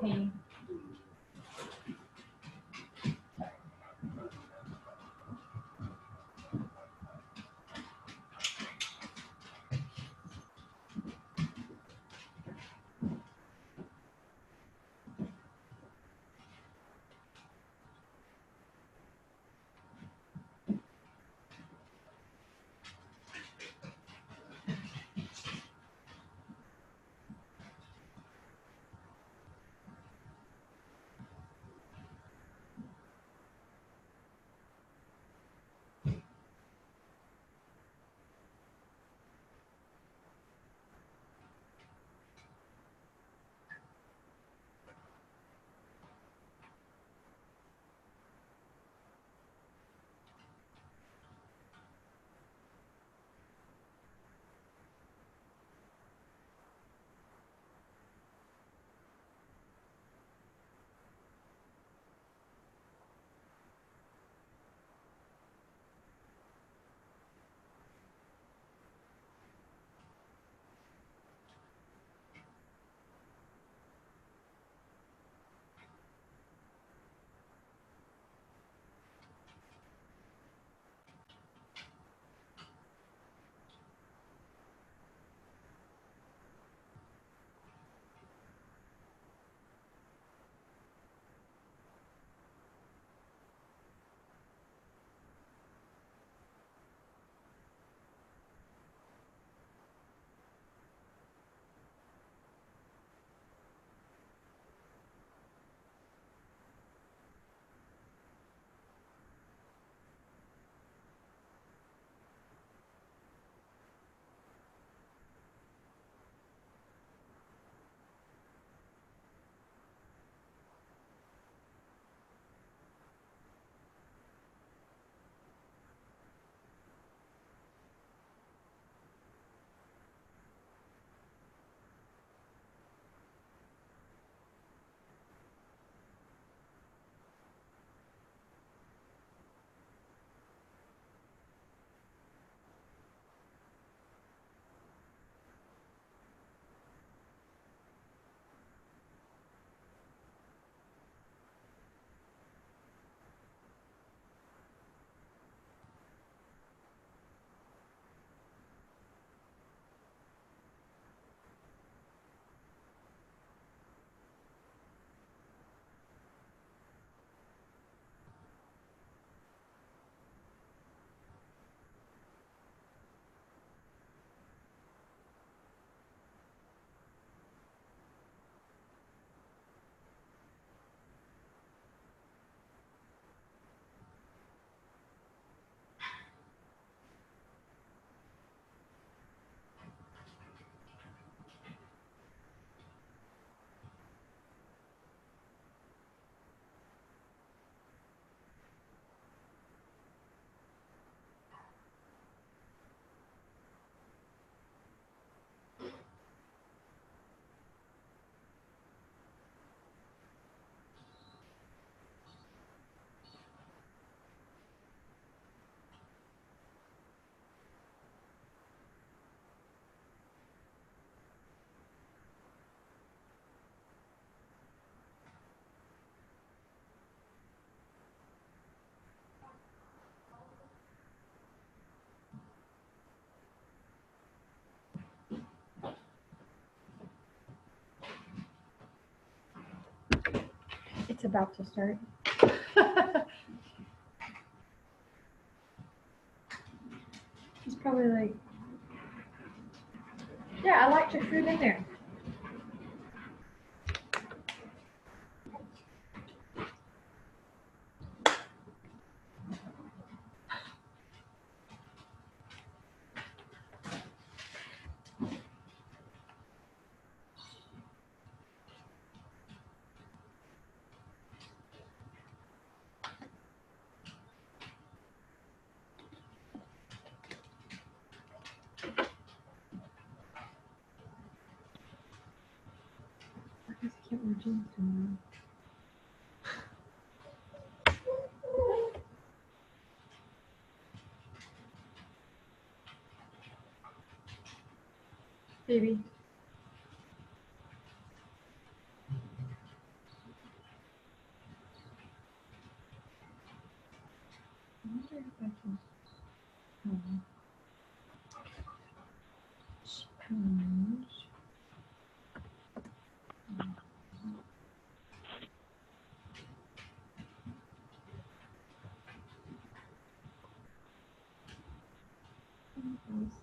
pain. It's about to start. He's probably like, yeah, I liked your food in there. I guess I can't wear jeans tomorrow. Baby. wonder if I can um, change. um, this.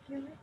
Here it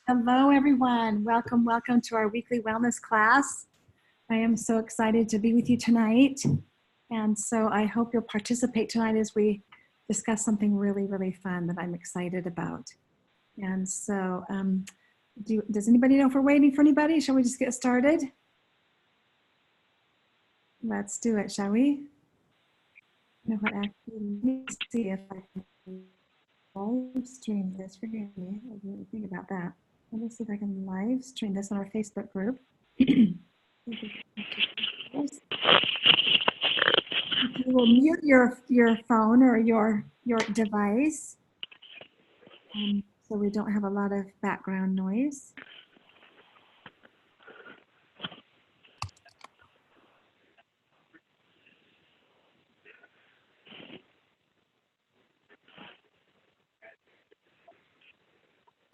Hello, everyone. Welcome, welcome to our weekly wellness class. I am so excited to be with you tonight. And so I hope you'll participate tonight as we discuss something really, really fun that I'm excited about. And so does anybody know if we're waiting for anybody? Shall we just get started? Let's do it, shall we? You know what, actually, let me see if I can live stream this. Forgive me, I didn't even think about that. Let me see if I can live stream this on our Facebook group. You will mute your phone or your device so we don't have a lot of background noise.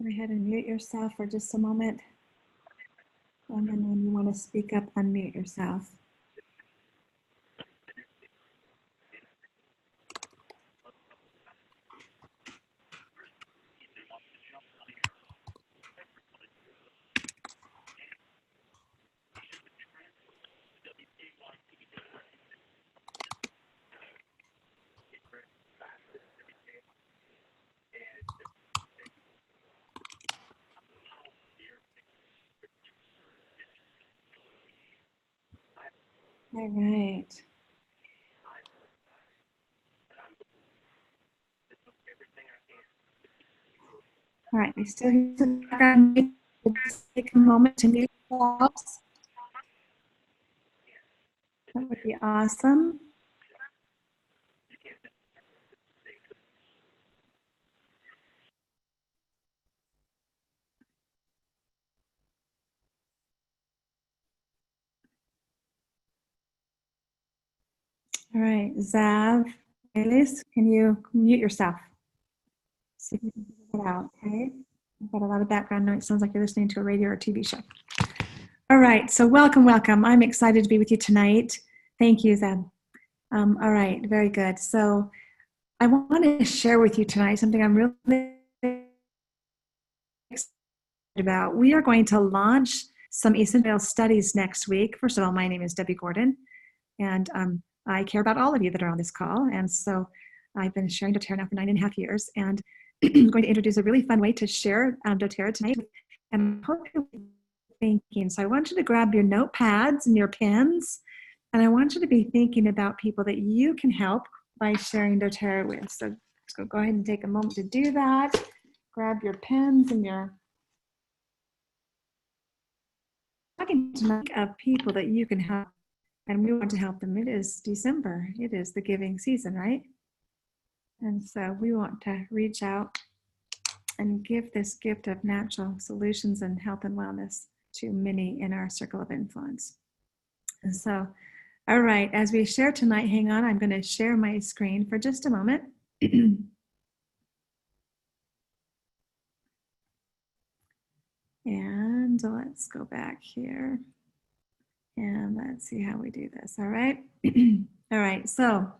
Go ahead and mute yourself for just a moment. And then when you want to speak up, unmute yourself. All right. All right, we still hear some background noise. Just take a moment to mute yourselves. That would be awesome. All right, Zav, Elis, can you mute yourself? See if you can figure it out, okay? I've got a lot of background noise. Sounds like you're listening to a radio or TV show. All right, so welcome, welcome. I'm excited to be with you tonight. Thank you, Zav. All right, very good. So I want to share with you tonight something I'm really excited about. We are going to launch some essential studies next week. First of all, my name is Debbie Gordon, and I care about all of you that are on this call. And so I've been sharing doTERRA now for 9.5 years, and I'm going to introduce a really fun way to share doTERRA tonight. And I hope you're thinking. So I want you to grab your notepads and your pens, and I want you to be thinking about people that you can help by sharing doTERRA with. So go ahead and take a moment to do that. Grab your pens and your talking tonight of people that you can help, and we want to help them. It is December. It is the giving season, right? And so we want to reach out and give this gift of natural solutions and health and wellness to many in our circle of influence. And so, all right, as we share tonight, hang on, I'm going to share my screen for just a moment. And let's go back here. And let's see how we do this, all right? All right, so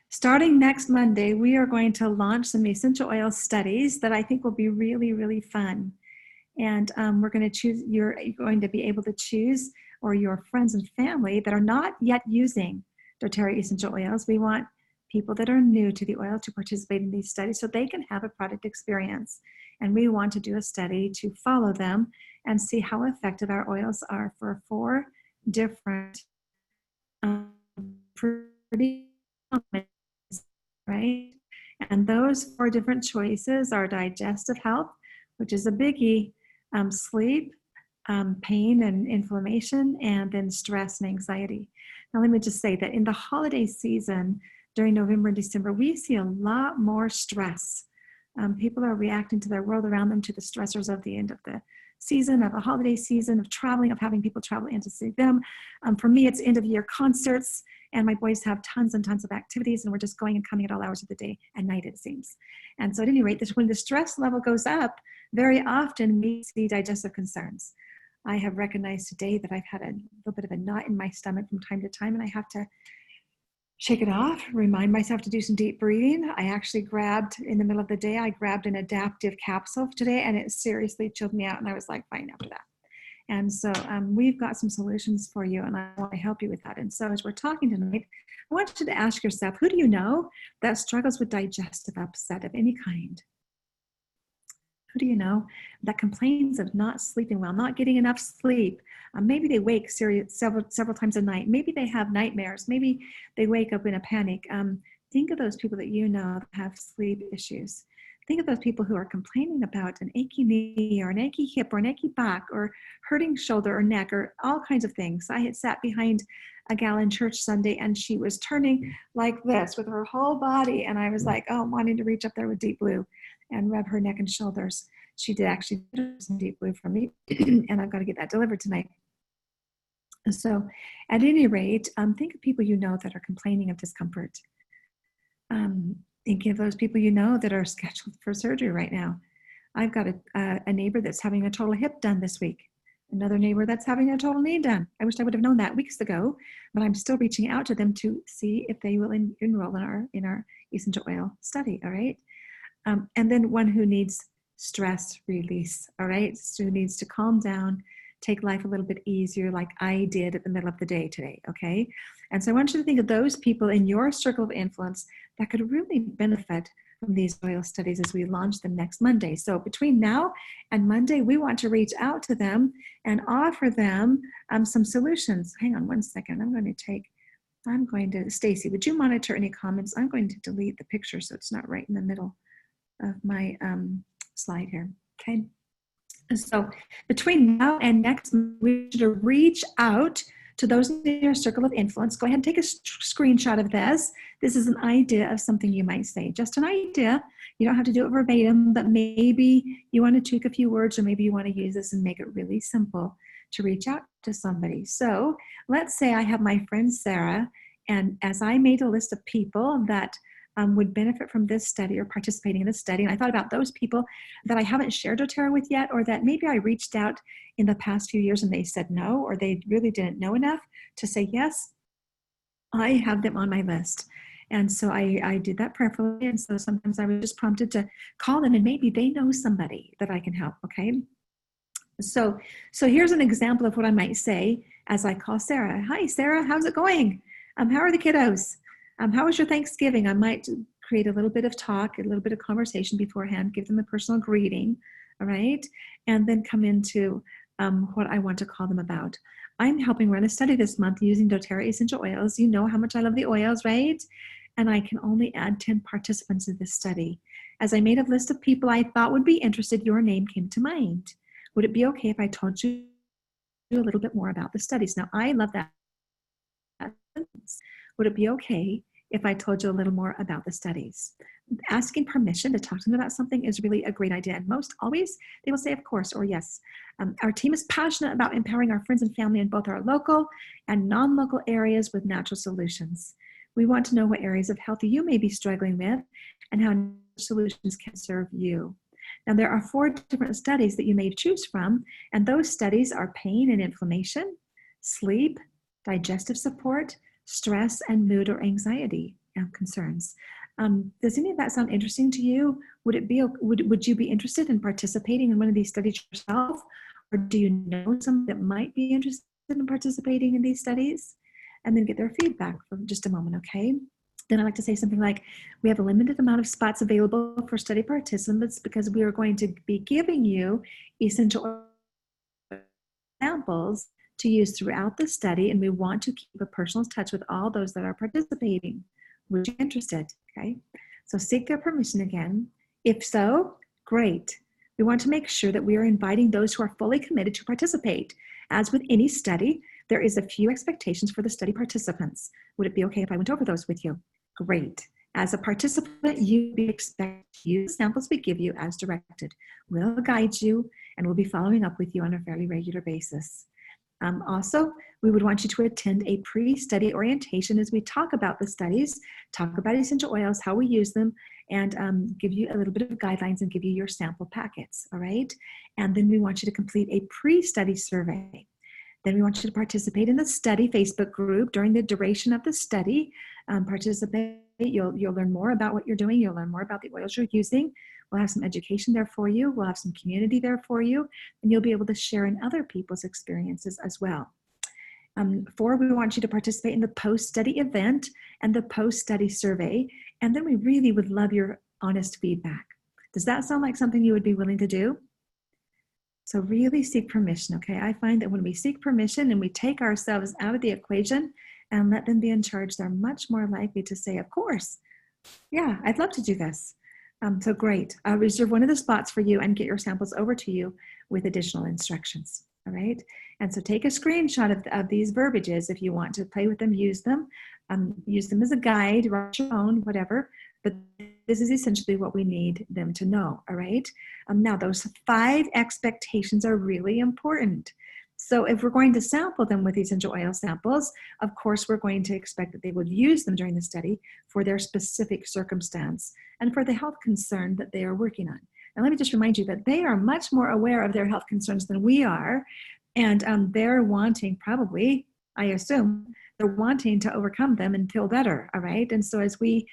starting next Monday, we are going to launch some essential oil studies that I think will be really, really fun. And we're going to choose, you're going to be able to choose, or your friends and family that are not yet using doTERRA essential oils. We want people that are new to the oil to participate in these studies so they can have a product experience. And we want to do a study to follow them and see how effective our oils are for 4 different pretty common, right? And those 4 different choices are digestive health, which is a biggie, sleep, pain and inflammation, and then stress and anxiety. Now, let me just say that in the holiday season, during November and December, we see a lot more stress. People are reacting to their world around them, to the stressors of the end of the season, of the holiday season, of traveling, of having people travel in to see them. For me, it's end of year concerts, and my boys have tons and tons of activities, and we're just going and coming at all hours of the day and night, it seems. And so at any rate, when the stress level goes up, very often we see digestive concerns. I have recognized today that I've had a little bit of a knot in my stomach from time to time, and I have to shake it off, remind myself to do some deep breathing. I actually grabbed, in the middle of the day, I grabbed an adaptive capsule today, and it seriously chilled me out, and I was like, fine after that. And so we've got some solutions for you, and I want to help you with that. And so as we're talking tonight, I want you to ask yourself, who do you know that struggles with digestive upset of any kind? Who do you know that complains of not sleeping well, not getting enough sleep? Maybe they wake several times a night. Maybe they have nightmares. Maybe they wake up in a panic. Think of those people that you know that have sleep issues. Think of those people who are complaining about an achy knee or an achy hip or an achy back or hurting shoulder or neck or all kinds of things. I had sat behind a gal in church Sunday, and she was turning like this with her whole body. And I was like, oh, wanting to reach up there with Deep Blue and rub her neck and shoulders. She did actually some Deep Blue for me, and I've got to get that delivered tonight. So at any rate, think of people you know that are complaining of discomfort. Think of those people you know that are scheduled for surgery right now. I've got a neighbor that's having a total hip done this week. Another neighbor that's having a total knee done. I wish I would have known that weeks ago, but I'm still reaching out to them to see if they will enroll in our essential oil study, all right? And then one who needs stress release, all right? So who needs to calm down, take life a little bit easier like I did at the middle of the day today, okay? And so I want you to think of those people in your circle of influence that could really benefit from these oil studies as we launch them next Monday. So between now and Monday, we want to reach out to them and offer them some solutions. Hang on one second. Stacy, would you monitor any comments? I'm going to delete the picture so it's not right in the middle of my slide here, okay? So between now and next, we should reach out to those in your circle of influence. Go ahead and take a screenshot of this. This is an idea of something you might say. Just an idea. You don't have to do it verbatim, but maybe you want to tweak a few words, or maybe you want to use this and make it really simple to reach out to somebody. So let's say I have my friend Sarah, and as I made a list of people that would benefit from this study or participating in this study. And I thought about those people that I haven't shared doTERRA with yet, or that maybe I reached out in the past few years and they said no, or they really didn't know enough to say yes. I have them on my list. And so I did that prayerfully. And so sometimes I was just prompted to call them, and maybe they know somebody that I can help, okay? So here's an example of what I might say as I call Sarah. Hi, Sarah, how's it going? How are the kiddos? How was your Thanksgiving? I might create a little bit of talk, a little bit of conversation beforehand, give them a personal greeting, all right? And then come into what I want to call them about. I'm helping run a study this month using doTERRA essential oils. You know how much I love the oils, right? And I can only add 10 participants to this study. As I made a list of people I thought would be interested, your name came to mind. Would it be okay if I told you a little bit more about the studies? Now, I love that. Would it be okay if I told you a little more about the studies? Asking permission to talk to them about something is really a great idea. And most always, they will say, of course, or yes. Our team is passionate about empowering our friends and family in both our local and non-local areas with natural solutions. We want to know what areas of health you may be struggling with and how solutions can serve you. Now, there are 4 different studies that you may choose from, and those studies are pain and inflammation, sleep, digestive support, stress, and mood or anxiety concerns. Does any of that sound interesting to you? Would you be interested in participating in one of these studies yourself? Or do you know someone that might be interested in participating in these studies? And then get their feedback for just a moment, okay? Then I like to say something like, we have a limited amount of spots available for study participants because we are going to be giving you essential samples to use throughout the study, and we want to keep a personal touch with all those that are participating. Would you be interested? Okay, so seek their permission again. If so, great. We want to make sure that we are inviting those who are fully committed to participate. As with any study, there is a few expectations for the study participants. Would it be okay if I went over those with you? Great. As a participant, you be expected to use the samples we give you as directed. We'll guide you, and we'll be following up with you on a fairly regular basis. Also, we would want you to attend a pre-study orientation as we talk about the studies, talk about essential oils, how we use them, and give you a little bit of guidelines and give you your sample packets, all right? And then we want you to complete a pre-study survey. Then we want you to participate in the study Facebook group during the duration of the study. Participate. You'll learn more about what you're doing. You'll learn more about the oils you're using. We'll have some education there for you. We'll have some community there for you. And you'll be able to share in other people's experiences as well. 4, we want you to participate in the post-study event and the post-study survey. And then we really would love your honest feedback. Does that sound like something you would be willing to do? So really seek permission, okay? I find that when we seek permission and we take ourselves out of the equation and let them be in charge, they're much more likely to say, of course, yeah, I'd love to do this. So great. I'll reserve one of the spots for you and get your samples over to you with additional instructions, all right? And so take a screenshot of these verbiages if you want to play with them, use them as a guide, write your own, whatever. But this is essentially what we need them to know, all right? Now, those 5 expectations are really important. So if we're going to sample them with essential oil samples, of course, we're going to expect that they would use them during the study for their specific circumstance and for the health concern that they are working on. And let me just remind you that they are much more aware of their health concerns than we are. And they're wanting probably, I assume, they're wanting to overcome them and feel better, all right? And so as we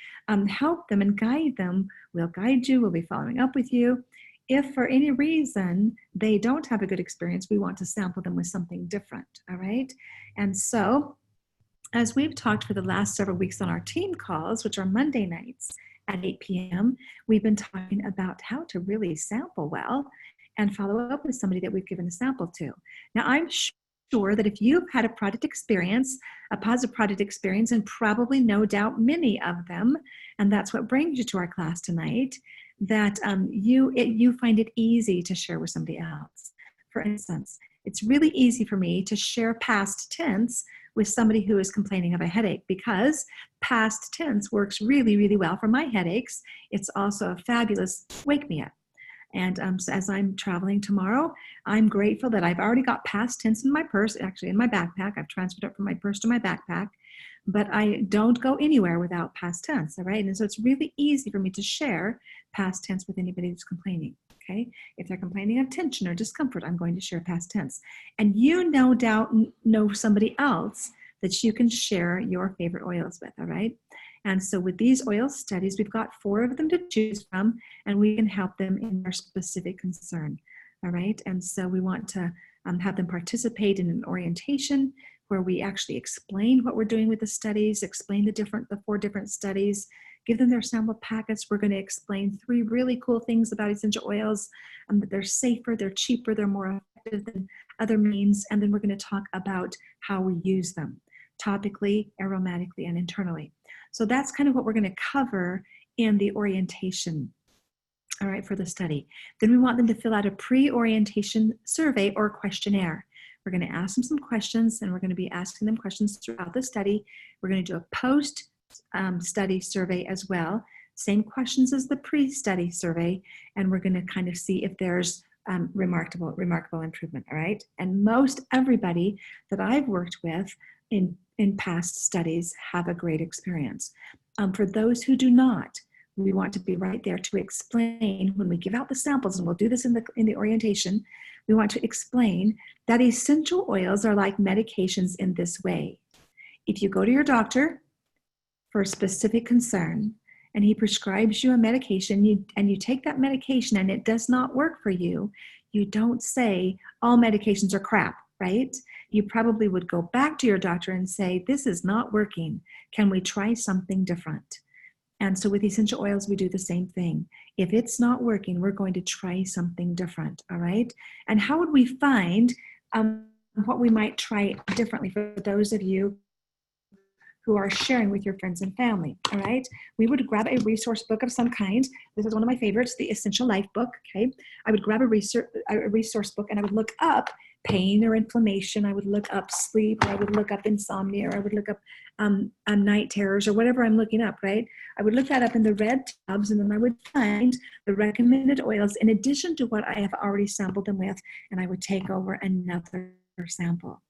help them and guide them, we'll guide you, we'll be following up with you. If for any reason they don't have a good experience, we want to sample them with something different, all right? And so as we've talked for the last several weeks on our team calls, which are Monday nights at 8 p.m., we've been talking about how to really sample well and follow up with somebody that we've given a sample to. Now, I'm sure that if you've had a product experience, a positive product experience, and probably no doubt many of them, and that's what brings you to our class tonight, that you find it easy to share with somebody else. For instance, it's really easy for me to share past tense with somebody who is complaining of a headache because past tense works really, really well for my headaches. It's also a fabulous wake-me-up. And so as I'm traveling tomorrow, I'm grateful that I've already got past tense in my purse, actually in my backpack. I've transferred it from my purse to my backpack, but I don't go anywhere without past tense, all right? And so it's really easy for me to share past tense with anybody who's complaining, okay? If they're complaining of tension or discomfort, I'm going to share past tense. And you no doubt know somebody else that you can share your favorite oils with, all right? And so with these oil studies, we've got 4 of them to choose from, and we can help them in their specific concern, all right? And so we want to have them participate in an orientation where we actually explain what we're doing with the studies, explain the 4 different studies, give them their sample packets. We're going to explain 3 really cool things about essential oils, that they're safer, they're cheaper, they're more effective than other means, and then we're going to talk about how we use them, topically, aromatically, and internally. So that's kind of what we're going to cover in the orientation, all right, for the study. Then we want them to fill out a pre-orientation survey or questionnaire. We're going to ask them some questions, and we're going to be asking them questions throughout the study. We're going to do a post-study survey as well, same questions as the pre-study survey, and we're going to kind of see if there's remarkable improvement, all right? And most everybody that I've worked with in past studies have a great experience. For those who do not, we want to be right there to explain when we give out the samples, and we'll do this in the orientation. We want to explain that essential oils are like medications in this way. If you go to your doctor for a specific concern and he prescribes you a medication and you take that medication and it does not work for you, you don't say all medications are crap, right? You probably would go back to your doctor and say, this is not working. Can we try something different? And so with essential oils, we do the same thing. If it's not working, we're going to try something different, all right? And how would we find what we might try differently for those of you who are sharing with your friends and family, all right? We would grab a resource book of some kind. This is one of my favorites, the Essential Life book, okay? I would grab a resource book and I would look up pain or inflammation. I would look up sleep, or I would look up insomnia, or I would look up night terrors, or whatever I'm looking up, right? I would look that up in the red tabs, and then I would find the recommended oils in addition to what I have already sampled them with, and I would take over another sample.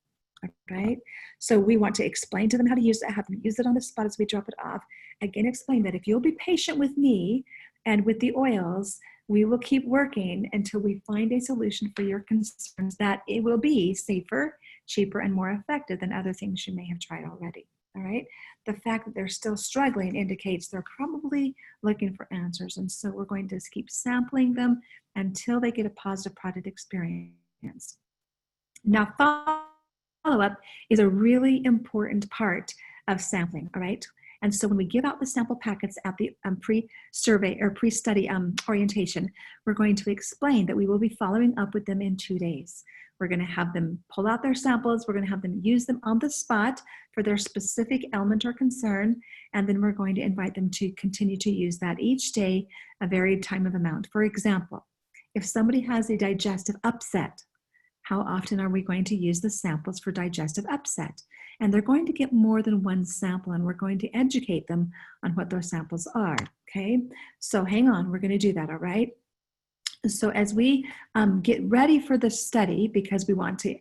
Right? So we want to explain to them how to use it, have them use it on the spot as we drop it off. Again, explain that if you'll be patient with me and with the oils, we will keep working until we find a solution for your concerns that it will be safer, cheaper and more effective than other things you may have tried already. All right. The fact that they're still struggling indicates they're probably looking for answers. And so we're going to keep sampling them until they get a positive product experience. Now, follow-up is a really important part of sampling, all right? And so when we give out the sample packets at the pre-survey or pre-study orientation, we're going to explain that we will be following up with them in 2 days. We're going to have them pull out their samples. We're going to have them use them on the spot for their specific element or concern. And then we're going to invite them to continue to use that each day, a varied time of amount. For example, if somebody has a digestive upset, how often are we going to use the samples for digestive upset? And they're going to get more than one sample, and we're going to educate them on what those samples are, okay? So hang on, we're going to do that, all right? So as we get ready for the study, because we want to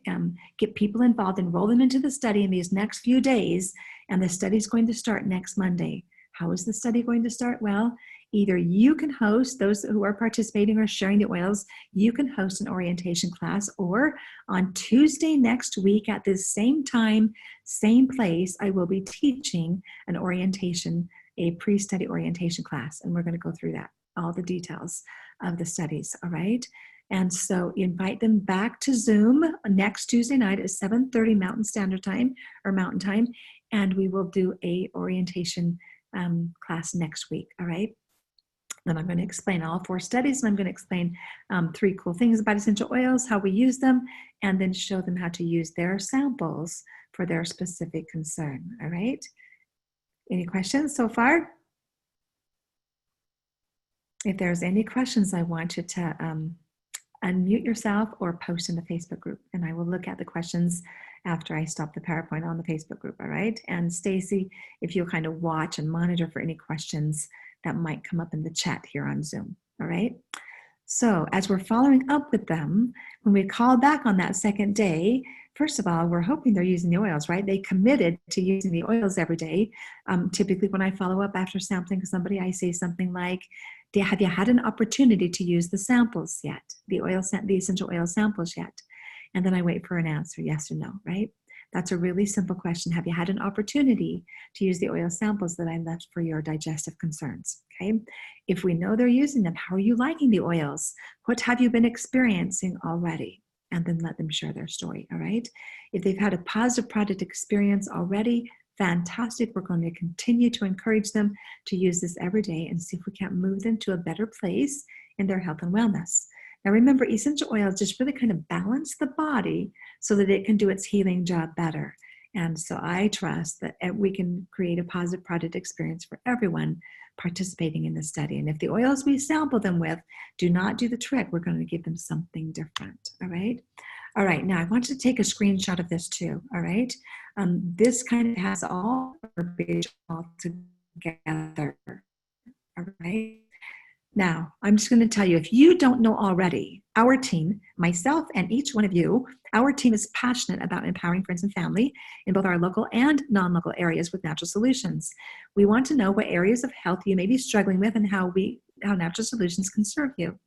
get people involved, enroll them into the study in these next few days, and the study is going to start next Monday. How is the study going to start? Well, either you can host, those who are participating or sharing the oils, you can host an orientation class, or on Tuesday next week at this same time, same place, I will be teaching an orientation, a pre-study orientation class, and we're going to go through that, all the details of the studies, all right? And so invite them back to Zoom next Tuesday night at 7:30 Mountain Standard Time, or Mountain Time, and we will do a orientation class next week, all right? Then I'm going to explain all 4 studies, and I'm going to explain 3 cool things about essential oils, how we use them, and then show them how to use their samples for their specific concern, all right? Any questions so far? If there's any questions, I want you to unmute yourself or post in the Facebook group, and I will look at the questions after I stop the PowerPoint on the Facebook group, all right? And Stacy, if you'll kind of watch and monitor for any questions that might come up in the chat here on Zoom, all right? So as we're following up with them, when we call back on that second day, first of all, we're hoping they're using the oils, right? They committed to using the oils every day. Typically when I follow up after sampling somebody, I say something like, have you had an opportunity to use the samples yet? The essential oil samples yet? And then I wait for an answer, yes or no, right? That's a really simple question. Have you had an opportunity to use the oil samples that I left for your digestive concerns, okay? If we know they're using them, how are you liking the oils? What have you been experiencing already? And then let them share their story, all right? If they've had a positive product experience already, fantastic. We're going to continue to encourage them to use this every day and see if we can't move them to a better place in their health and wellness. Now remember, essential oils just really kind of balance the body so that it can do its healing job better. And so I trust that we can create a positive product experience for everyone participating in the study. And if the oils we sample them with do not do the trick, we're going to give them something different, all right? All right, now I want you to take a screenshot of this too, all right? This kind of has all verbiage all together, all right? Now, I'm just going to tell you, if you don't know already, our team, myself and each one of you, our team is passionate about empowering friends and family in both our local and non-local areas with natural solutions. We want to know what areas of health you may be struggling with and how natural solutions can serve you.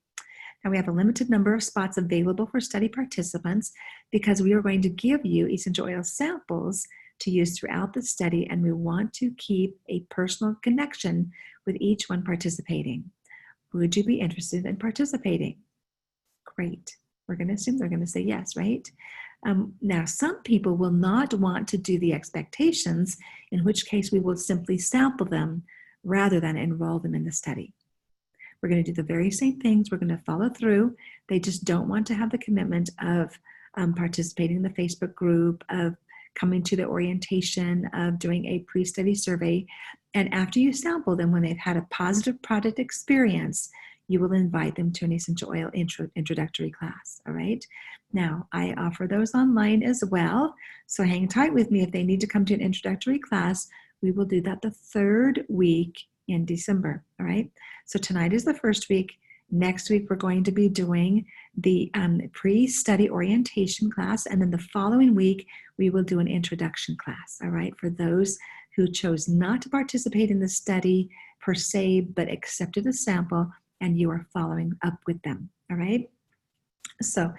Now, we have a limited number of spots available for study participants because we are going to give you essential oil samples to use throughout the study, and we want to keep a personal connection with each one participating. Would you be interested in participating? Great. We're going to assume they're going to say yes, right? Now, some people will not want to do the expectations, in which case we will simply sample them rather than enroll them in the study. We're going to do the very same things. We're going to follow through. They just don't want to have the commitment of participating in the Facebook group, of coming to the orientation, of doing a pre-study survey. And after you sample them, when they've had a positive product experience, you will invite them to an essential oil introductory class, all right? Now, I offer those online as well, so hang tight with me. If they need to come to an introductory class, we will do that the 3rd week in December, all right? So tonight is the first week. Next week, we're going to be doing the pre-study orientation class, and then the following week, we will do an introduction class, all right, for those who chose not to participate in the study per se, but accepted a sample, and you are following up with them, all right? So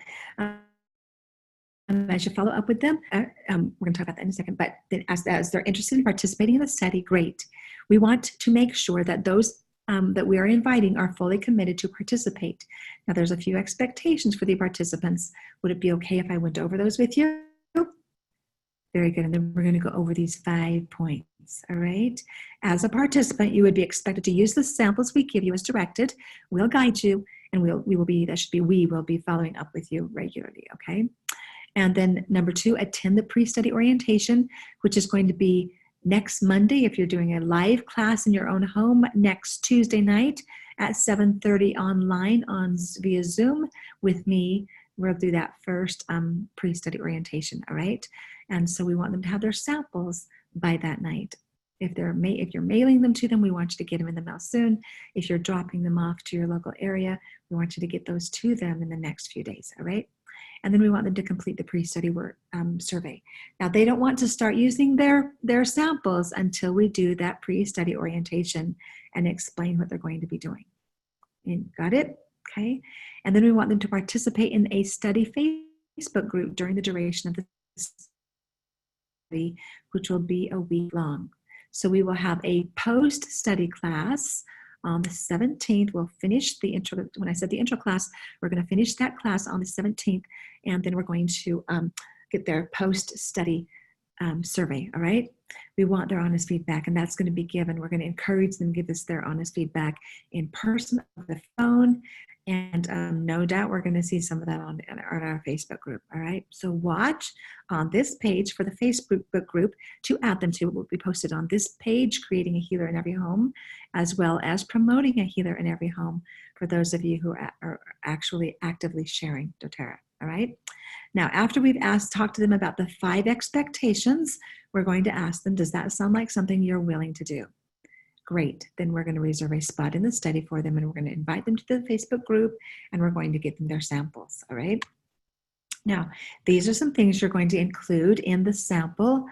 as you follow up with them, we're going to talk about that in a second, but then as they're interested in participating in the study, great. We want to make sure that those that we are inviting are fully committed to participate. Now, there's a few expectations for the participants. Would it be okay if I went over those with you? Very good. And then we're going to go over these 5 points. All right. As a participant, you would be expected to use the samples we give you as directed. We'll guide you, and we will be following up with you regularly. Okay. And then number 2, attend the pre-study orientation, which is going to be next Monday if you're doing a live class in your own home, next Tuesday night at 7:30 online via Zoom with me. We'll do that first pre-study orientation, all right? And so we want them to have their samples by that night. If you're mailing them to them, we want you to get them in the mail soon. If you're dropping them off to your local area, we want you to get those to them in the next few days, all right? And then we want them to complete the pre-study work survey. Now, they don't want to start using their samples until we do that pre-study orientation and explain what they're going to be doing. And got it? Okay. And then we want them to participate in a study Facebook group during the duration of the study, which will be a week long. So we will have a post-study class on the 17th. We'll finish the intro. When I said the intro class, we're going to finish that class on the 17th, and then we're going to get their post-study survey, all right? We want their honest feedback, and that's going to be given. We're going to encourage them to give us their honest feedback in person, on the phone, and no doubt we're going to see some of that on our Facebook group, all right? So watch on this page for the Facebook group to add them to. It will be posted on this page, Creating a Healer in Every Home, as well as Promoting a Healer in Every Home for those of you who are actually actively sharing doTERRA, all right? Now, after we've talked to them about the 5 expectations, we're going to ask them, does that sound like something you're willing to do? Great. Then we're going to reserve a spot in the study for them, and we're going to invite them to the Facebook group, and we're going to get them their samples, all right? Now, these are some things you're going to include in the sample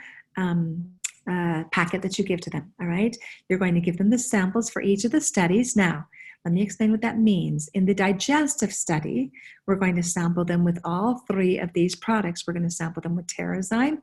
packet that you give to them, all right? You're going to give them the samples for each of the studies. Now, let me explain what that means. In the digestive study, we're going to sample them with all 3 of these products. We're going to sample them with Terrazyme,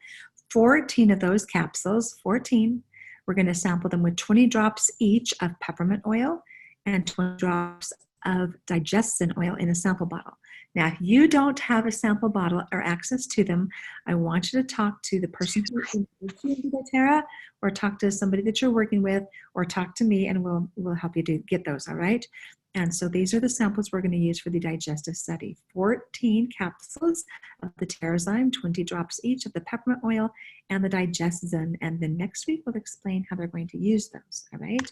14 of those capsules, 14. We're going to sample them with 20 drops each of peppermint oil and 20 drops of digestin oil in a sample bottle. Now, if you don't have a sample bottle or access to them, I want you to talk to the person who introduced you into doTERRA, or talk to somebody that you're working with, or talk to me, and we'll help you get those, all right? And so these are the samples we're going to use for the digestive study. 14 capsules of the Terrazyme, 20 drops each of the peppermint oil and the digestin. And then next week, we'll explain how they're going to use those, all right?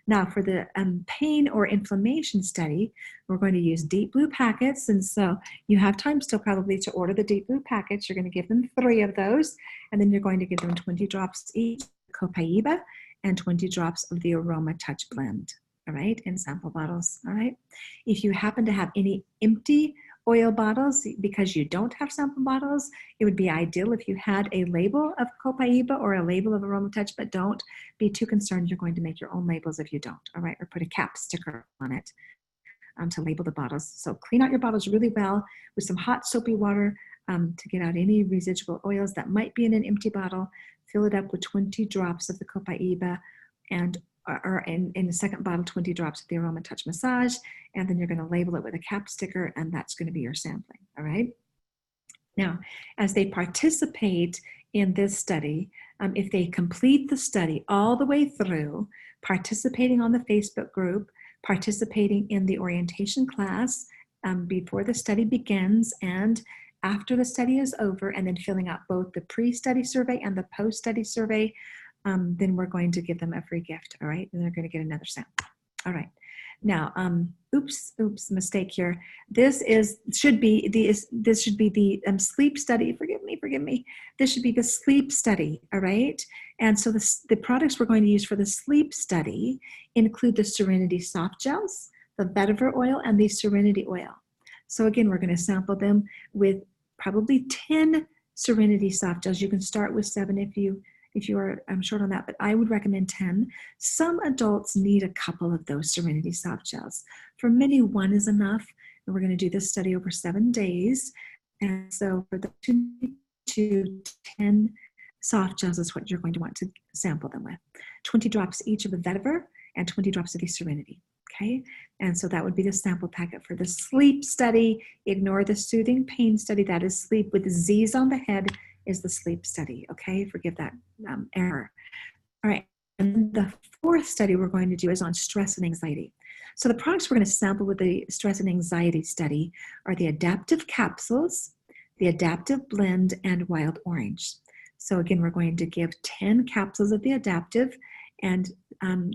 Now, for the pain or inflammation study, we're going to use Deep Blue packets. And so you have time still probably to order the Deep Blue packets. You're going to give them 3 of those, and then you're going to give them 20 drops each of Copaiba and 20 drops of the Aroma Touch blend, all right, in sample bottles, all right? If you happen to have any empty oil bottles, because you don't have sample bottles, it would be ideal if you had a label of Copaiba or a label of Aroma Touch, but don't be too concerned. You're going to make your own labels if you don't, all right? Or put a cap sticker on it to label the bottles. So clean out your bottles really well with some hot soapy water to get out any residual oils that might be in an empty bottle. Fill it up with 20 drops of the Copaiba, and or in the second bottle, 20 drops of the Aroma Touch Massage, and then you're going to label it with a cap sticker, and that's going to be your sampling, all right? Now, as they participate in this study, if they complete the study all the way through, participating on the Facebook group, participating in the orientation class before the study begins and after the study is over, and then filling out both the pre-study survey and the post-study survey, then we're going to give them a free gift, all right? And they're going to get another sample. All right. Now, oops, mistake here. This should be the sleep study. Forgive me. This should be the sleep study, all right? And so the products we're going to use for the sleep study include the Serenity Soft Gels, the Vetiver oil, and the Serenity oil. So again, we're going to sample them with probably 10 Serenity Soft Gels. You can start with 7 if you are short on that, but I would recommend 10. Some adults need a couple of those Serenity Soft Gels. For many, 1 is enough, and we're going to do this study over 7 days, And so for the 2 to 10 soft gels is what you're going to want to sample them with. 20 drops each of the vetiver and 20 drops of the Serenity. Okay, and so that would be the sample packet for the sleep study. Ignore the soothing pain study. That is sleep with Z's on the head is the sleep study. Okay, forgive that error. All right, and the fourth study we're going to do is on stress and anxiety. So the products we're going to sample with the stress and anxiety study are the adaptive capsules, the adaptive blend, and wild orange. So again, we're going to give 10 capsules of the adaptive and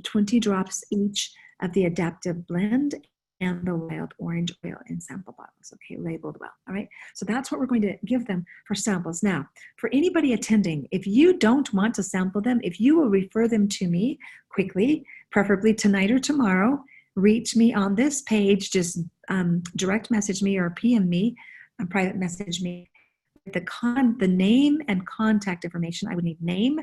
20 drops each of the adaptive blend and the wild orange oil in sample bottles, okay, labeled well, all right? So that's what we're going to give them for samples. Now, for anybody attending, if you don't want to sample them, if you will refer them to me quickly, preferably tonight or tomorrow, reach me on this page, just direct message me or PM me, private message me. The name and contact information, I would need name,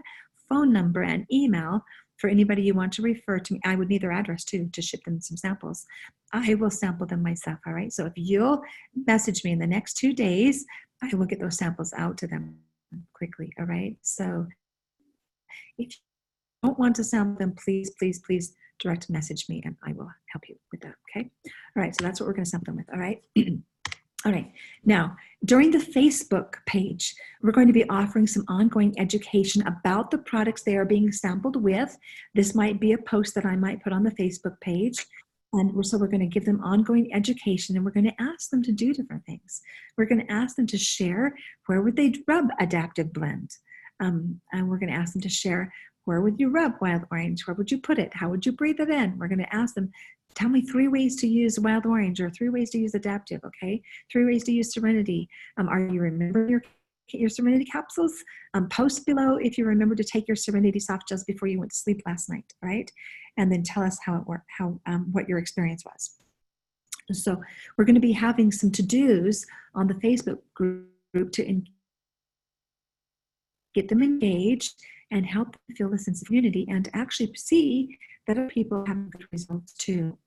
phone number, and email for anybody you want to refer to me. I would need their address too to ship them some samples. I will sample them myself, all right? So if you'll message me in the next 2 days, I will get those samples out to them quickly, all right? So if you don't want to sample them, please, please, please direct message me and I will help you with that, okay? All right, so that's what we're gonna sample them with, all right? All right, now, during the Facebook page, we're going to be offering some ongoing education about the products they are being sampled with. This might be a post that I might put on the Facebook page. And so we're going to give them ongoing education and we're going to ask them to do different things. We're going to ask them to share where would they rub Adaptive Blend. And we're going to ask them to share where would you rub Wild Orange? Where would you put it? How would you breathe it in? We're going to ask them, tell me 3 ways to use Wild Orange or 3 ways to use Adaptive, okay? 3 ways to use Serenity. Are you remembering your Serenity capsules? Post below if you remember to take your Serenity soft gels before you went to sleep last night, right? And then tell us how it worked, what your experience was. So we're going to be having some to-dos on the Facebook group to get them engaged and help them feel a sense of unity and to actually see that other people have good results too.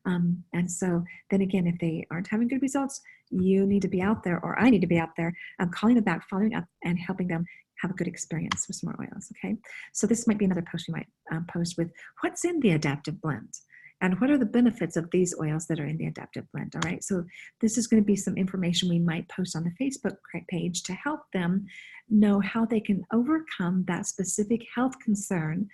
And so then again, if they aren't having good results, you need to be out there, or I need to be out there, calling them back, following up, and helping them have a good experience with some more oils, okay? So this might be another post we might post with what's in the Adaptive Blend and what are the benefits of these oils that are in the Adaptive Blend, all right? So this is going to be some information we might post on the Facebook page to help them know how they can overcome that specific health concern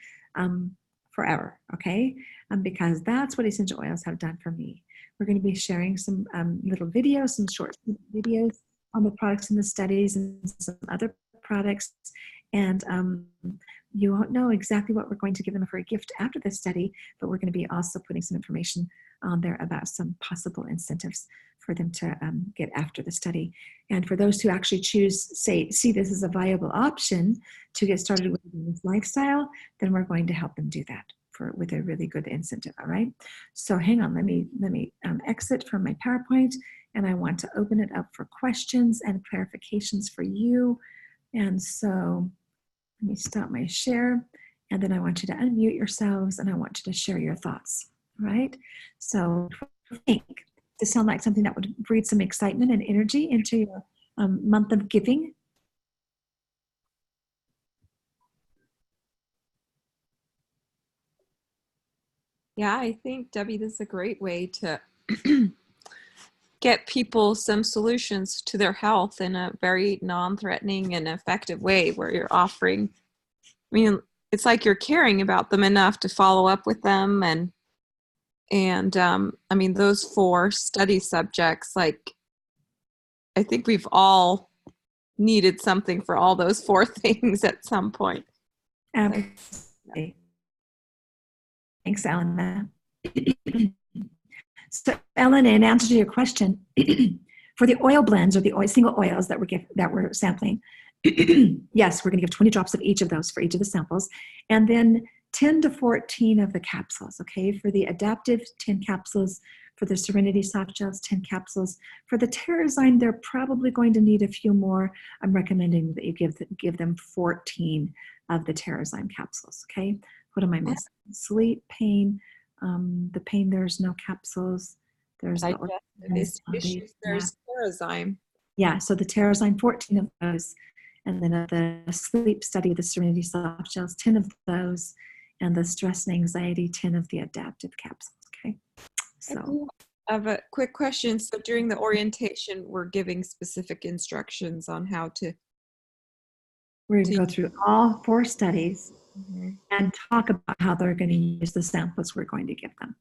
forever, okay? Because that's what essential oils have done for me. We're going to be sharing some little videos, some short videos on the products in the studies and some other products. And you won't know exactly what we're going to give them for a gift after the study, but we're going to be also putting some information on there about some possible incentives for them to get after the study. And for those who actually see this as a viable option to get started with this lifestyle, then we're going to help them do that with a really good incentive, all right? So hang on, let me exit from my PowerPoint, and I want to open it up for questions and clarifications for you. And so let me stop my share, and then I want you to unmute yourselves, and I want you to share your thoughts, all right? So I think this sounds like something that would breed some excitement and energy into your month of giving. Yeah, I think, Debbie, this is a great way to get people some solutions to their health in a very non-threatening and effective way, where you're offering, I mean, it's like you're caring about them enough to follow up with them. And I mean, those 4 study subjects, like, I think we've all needed something for all those 4 things at some point. Absolutely. Thanks, Ellen. So, Ellen, in answer to your question, for the oil blends or the single oils that we're sampling, yes, we're going to give 20 drops of each of those for each of the samples, and then 10 to 14 of the capsules. Okay, for the Adaptive, 10 capsules. For the Serenity soft gels, 10 capsules. For the Terrazyme, they're probably going to need a few more. I'm recommending that you give them 14 of the Terrazyme capsules. Okay, what am I missing? Sleep, pain. The pain, there's no capsules. There's Digestive issues, there's Terrazyme. Yeah, so the Terrazyme, 14 of those. And then the sleep study, the Serenity Soft Gels, 10 of those. And the stress and anxiety, 10 of the adaptive capsules. Okay. I So do have a quick question. So during the orientation, we're giving specific instructions on how to. we're going to go through all 4 studies Mhm. and talk about how they're going to use the samples we're going to give them.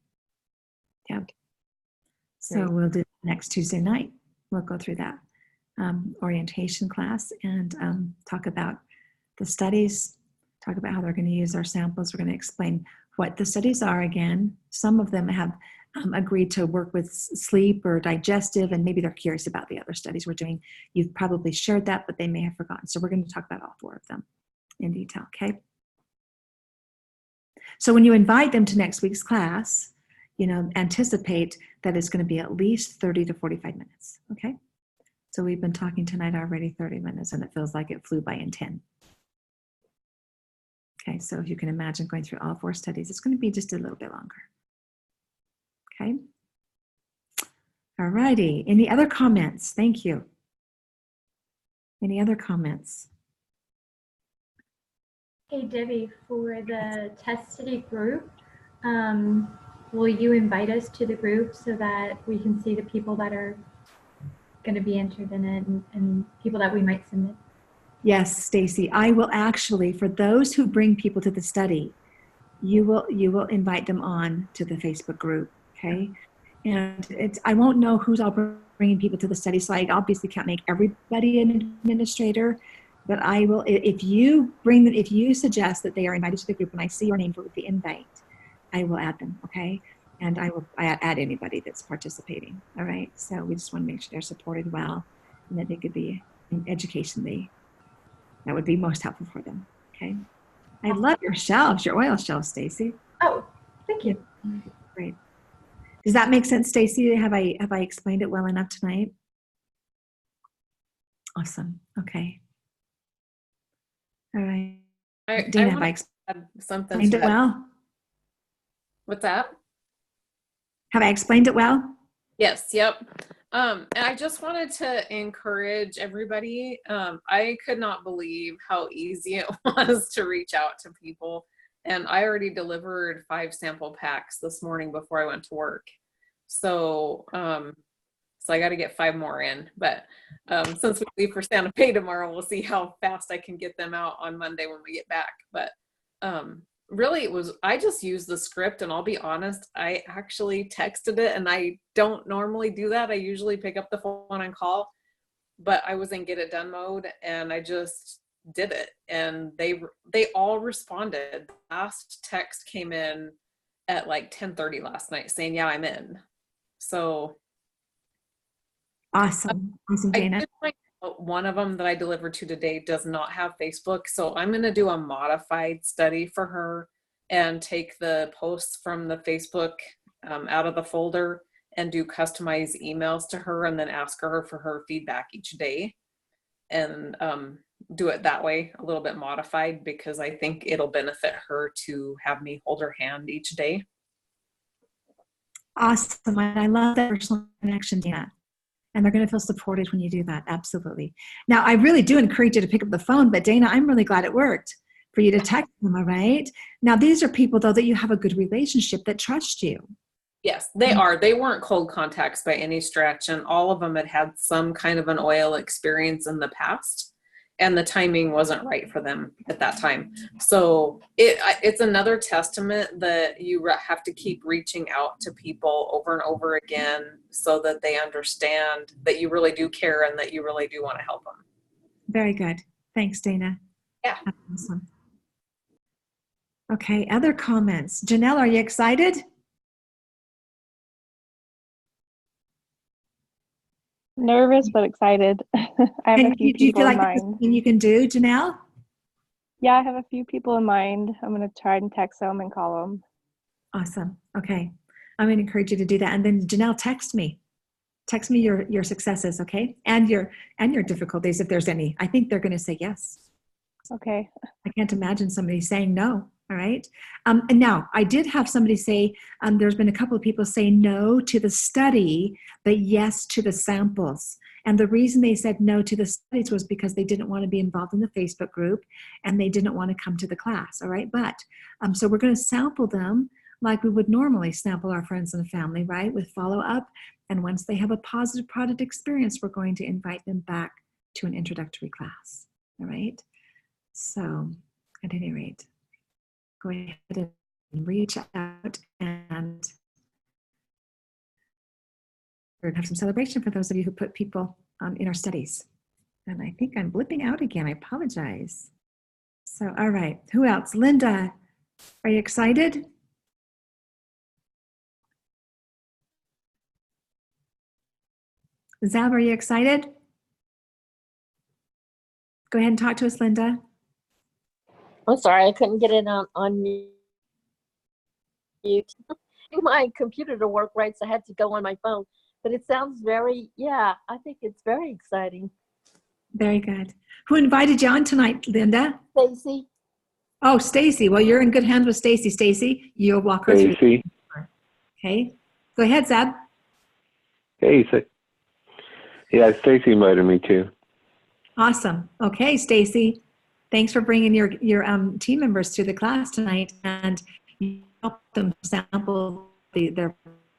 Yeah. So Great. we'll do next Tuesday night. We'll go through that orientation class and talk about the studies, talk about how they're going to use our samples. We're going to explain what the studies are again. Some of them have agreed to work with sleep or digestive, and maybe they're curious about the other studies we're doing. You've probably shared that, but they may have forgotten. So we're going to talk about all 4 of them in detail, okay? So when you invite them to next week's class, anticipate that it's going to be at least 30 to 45 minutes, okay? So we've been talking tonight already 30 minutes, and it feels like it flew by in 10. Okay, so if you can imagine going through all 4 studies, it's going to be just a little bit longer. Okay. All righty. Any other comments? Thank you. Any other comments? Hey Debbie, for the test study group, will you invite us to the group so that we can see the people that are going to be entered in it and people that we might submit? Yes, Stacy. I will actually, for those who bring people to the study, you will invite them on to the Facebook group. Okay. And I won't know who's all bringing people to the study, so I obviously can't make everybody an administrator. But I will, if you suggest that they are invited to the group and I see your name with the invite, I will add them, okay? And I will add anybody that's participating, all right? So we just want to make sure they're supported well and that they could be in education that would be most helpful for them, okay? I love your shelves, your oil shelves, Stacy. Oh, thank you. Great. Does that make sense, Stacy? Have I explained it well enough tonight? Awesome, okay. All right. Dana, have I add something explained to it that. well? What's that? Have I explained it well? Yes, yep. And I just wanted to encourage everybody. I could not believe how easy it was to reach out to people. And I already delivered 5 sample packs this morning before I went to work. So, so I got to get 5 more in. But since we leave for Santa Fe tomorrow, we'll see how fast I can get them out on Monday when we get back. But really I just used the script, and I'll be honest, I actually texted it, and I don't normally do that. I usually pick up the phone and call, but I was in get it done mode, and I just did it, and they all responded. Last text came in at like 10:30 last night saying, yeah, I'm in. So Awesome, Dana. I did find out one of them that I delivered to today does not have Facebook. So I'm going to do a modified study for her and take the posts from the Facebook out of the folder and do customized emails to her, and then ask her for her feedback each day, and do it that way, a little bit modified, because I think it'll benefit her to have me hold her hand each day. Awesome. I love that personal connection, Dana. And they're going to feel supported when you do that. Absolutely. Now, I really do encourage you to pick up the phone, but Dana, I'm really glad it worked for you to text them, all right? Now, these are people, though, that you have a good relationship, that trust you. Yes, they are. They weren't cold contacts by any stretch, and all of them had had some kind of an oil experience in the past, and the timing wasn't right for them at that time. So it's another testament that you have to keep reaching out to people over and over again so that they understand that you really do care and that you really do want to help them. Very good. Thanks, Dana. Yeah. Awesome. Okay, other comments? Janelle, are you excited? Nervous but excited. I have a few Do you people feel in like this is mind. something you can do, Janelle? Yeah, I have a few people in mind. I'm going to try and text them and call them. Awesome. Okay. I'm going to encourage you to do that. And then Janelle, text me. Text me your successes, okay? And your difficulties, if there's any. I think they're going to say yes. Okay. I can't imagine somebody saying no. All right. And now I did have somebody say, there's been a couple of people say no to the study, but yes to the samples. And the reason they said no to the studies was because they didn't want to be involved in the Facebook group and they didn't want to come to the class. All right. But so we're going to sample them like we would normally sample our friends and family, right? With follow up. And once they have a positive product experience, we're going to invite them back to an introductory class. All right. So at any rate, go ahead and reach out, and we're going to have some celebration for those of you who put people in our studies. And I think I'm blipping out again. I apologize. So, all right. Who else? Linda, are you excited? Zab, are you excited? Go ahead and talk to us, Linda. I'm sorry, I couldn't get it on mute. My computer to work right, so I had to go on my phone. But it sounds very, yeah, I think it's very exciting. Very good. Who invited you on tonight, Linda? Stacy? Oh, Stacy. Well, you're in good hands with Stacy. Stacy, you'll walk her through. Stacy. Okay. Go ahead, Zab. Hey, yeah, Stacy invited me too. Awesome. Okay, Stacy. Thanks for bringing your team members to the class tonight, and you help them sample their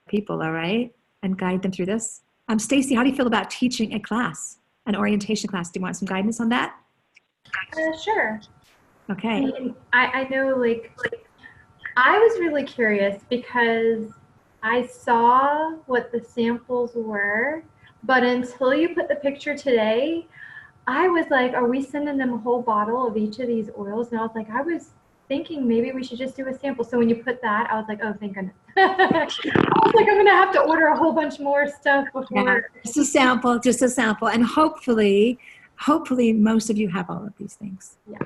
people, all right, and guide them through this. Stacy, how do you feel about teaching a class, an orientation class? Do you want some guidance on that? Sure. Okay. I know, like I was really curious because I saw what the samples were, but until you put the picture today, I was like, are we sending them a whole bottle of each of these oils? And I was like, I was thinking maybe we should just do a sample. So when you put that, I was like, oh, thank goodness. I was like, I'm going to have to order a whole bunch more stuff before. Yeah, just a sample. And hopefully most of you have all of these things. Yeah.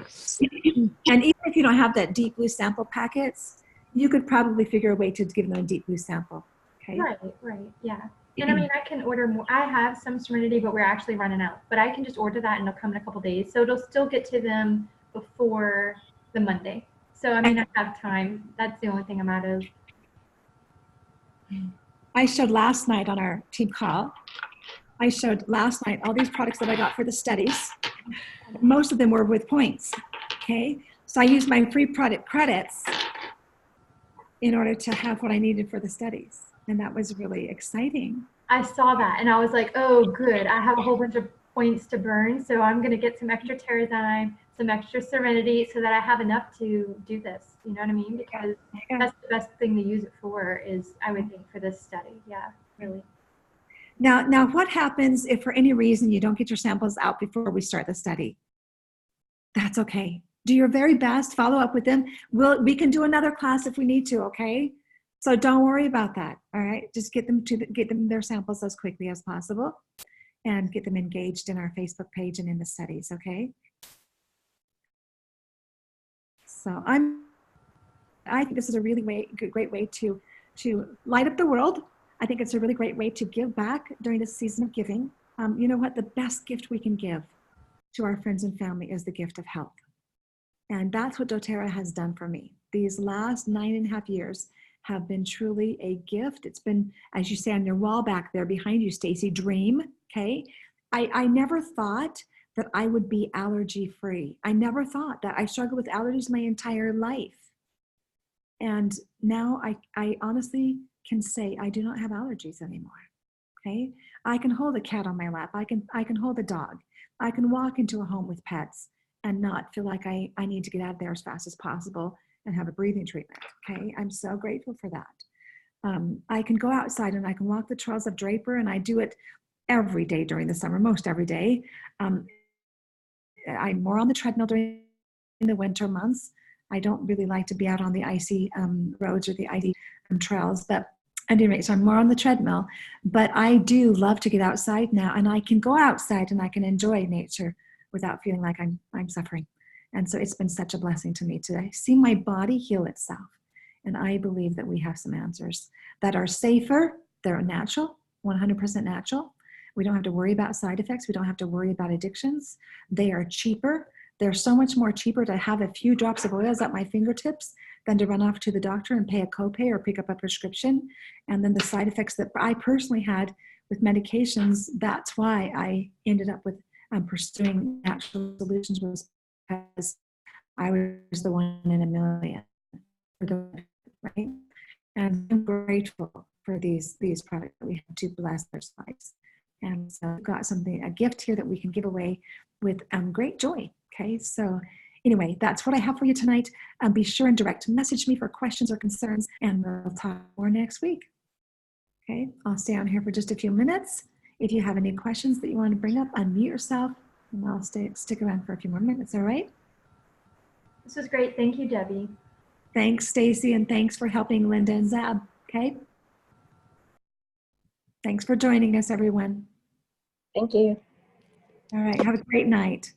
And even if you don't have that deep blue sample packets, you could probably figure a way to give them a deep blue sample. Okay. Right, yeah. And I mean, I can order more. I have some Serenity, but we're actually running out. But I can just order that and it'll come in a couple days. So it'll still get to them before the Monday. So I mean, I have time. That's the only thing I'm out of. I showed last night on our team call, all these products that I got for the studies. Most of them were with points, okay? So I used my free product credits in order to have what I needed for the studies. And that was really exciting. I saw that and I was like, oh, good. I have a whole bunch of points to burn. So I'm going to get some extra Terrazyme, some extra Serenity so that I have enough to do this. You know what I mean? Because that's the best thing to use it for is, I would think, for this study. Yeah, really. Now, what happens if for any reason you don't get your samples out before we start the study? That's okay. Do your very best, follow up with them. We can do another class if we need to, okay? So don't worry about that, all right? Just get them their samples as quickly as possible and get them engaged in our Facebook page and in the studies, okay? So I think this is a really great way to light up the world. I think it's a really great way to give back during this season of giving. You know what? The best gift we can give to our friends and family is the gift of health. And that's what doTERRA has done for me. These last 9.5 years have been truly a gift. It's been, as you say on your wall back there behind you, Stacy, dream, okay? I never thought that I would be allergy free. I never thought that. I struggled with allergies my entire life. And now I honestly can say I do not have allergies anymore, okay? I can hold a cat on my lap. I can hold a dog. I can walk into a home with pets and not feel like I need to get out of there as fast as possible and have a breathing treatment, okay? I'm so grateful for that. I can go outside and I can walk the trails of Draper, and I do it every day during the summer, most every day. I'm more on the treadmill during the winter months. I don't really like to be out on the icy roads or the icy trails, but at any rate, so I'm more on the treadmill. But I do love to get outside now, and I can go outside and I can enjoy nature without feeling like I'm suffering. And so it's been such a blessing to me to see my body heal itself. And I believe that we have some answers that are safer, they're natural, 100% natural. We don't have to worry about side effects. We don't have to worry about addictions. They are cheaper. They're so much more cheaper to have a few drops of oils at my fingertips than to run off to the doctor and pay a copay or pick up a prescription. And then the side effects that I personally had with medications, that's why I ended up with pursuing natural solutions, was because I was the one in a million, right? And I'm grateful for these products that we have to bless their lives. And so I've got something, a gift here that we can give away with great joy. Okay, so anyway, that's what I have for you tonight. Be sure and direct message me for questions or concerns, and we'll talk more next week. Okay, I'll stay on here for just a few minutes. If you have any questions that you want to bring up, unmute yourself, and I'll stick around for a few more minutes. All right? This was great. Thank you, Debbie. Thanks, Stacy, and thanks for helping Linda and Zab. Okay. Thanks for joining us, everyone. Thank you. All right. Have a great night.